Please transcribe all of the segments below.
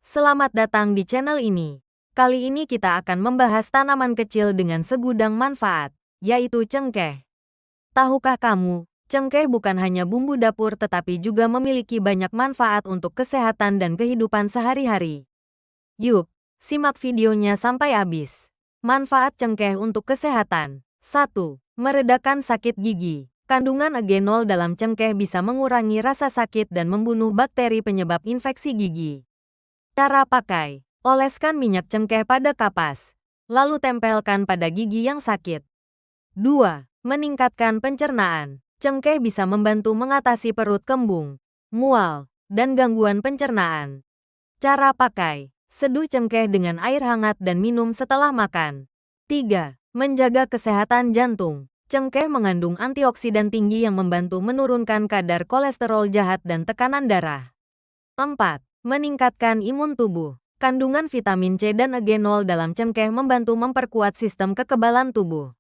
Selamat datang di channel ini. Kali ini kita akan membahas tanaman kecil dengan segudang manfaat, yaitu cengkeh. Tahukah kamu, cengkeh bukan hanya bumbu dapur tetapi juga memiliki banyak manfaat untuk kesehatan dan kehidupan sehari-hari. Yuk, simak videonya sampai habis. Manfaat cengkeh untuk kesehatan. 1. Meredakan sakit gigi. Kandungan eugenol dalam cengkeh bisa mengurangi rasa sakit dan membunuh bakteri penyebab infeksi gigi. Cara pakai. Oleskan minyak cengkeh pada kapas, lalu tempelkan pada gigi yang sakit. 2. Meningkatkan pencernaan. Cengkeh bisa membantu mengatasi perut kembung, mual, dan gangguan pencernaan. Cara pakai. Seduh cengkeh dengan air hangat dan minum setelah makan. 3. Menjaga kesehatan jantung. Cengkeh mengandung antioksidan tinggi yang membantu menurunkan kadar kolesterol jahat dan tekanan darah. 4. Meningkatkan imun tubuh. Kandungan vitamin C dan eugenol dalam cengkeh membantu memperkuat sistem kekebalan tubuh.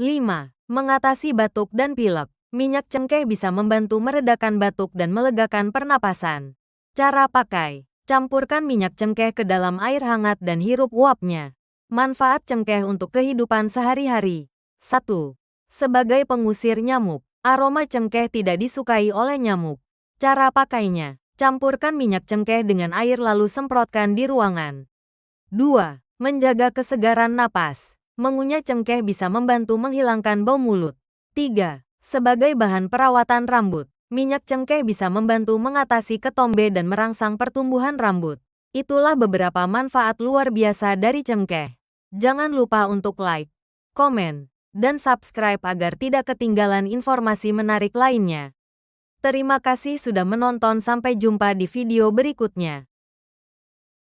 5. Mengatasi batuk dan pilek. Minyak cengkeh bisa membantu meredakan batuk dan melegakan pernapasan. Cara pakai. Campurkan minyak cengkeh ke dalam air hangat dan hirup uapnya. Manfaat cengkeh untuk kehidupan sehari-hari. 1. Sebagai pengusir nyamuk. Aroma cengkeh tidak disukai oleh nyamuk. Cara pakainya. Campurkan minyak cengkeh dengan air lalu semprotkan di ruangan. 2. Menjaga kesegaran napas. Mengunyah cengkeh bisa membantu menghilangkan bau mulut. 3. Sebagai bahan perawatan rambut. Minyak cengkeh bisa membantu mengatasi ketombe dan merangsang pertumbuhan rambut. Itulah beberapa manfaat luar biasa dari cengkeh. Jangan lupa untuk like, komen, dan subscribe agar tidak ketinggalan informasi menarik lainnya. Terima kasih sudah menonton, sampai jumpa di video berikutnya.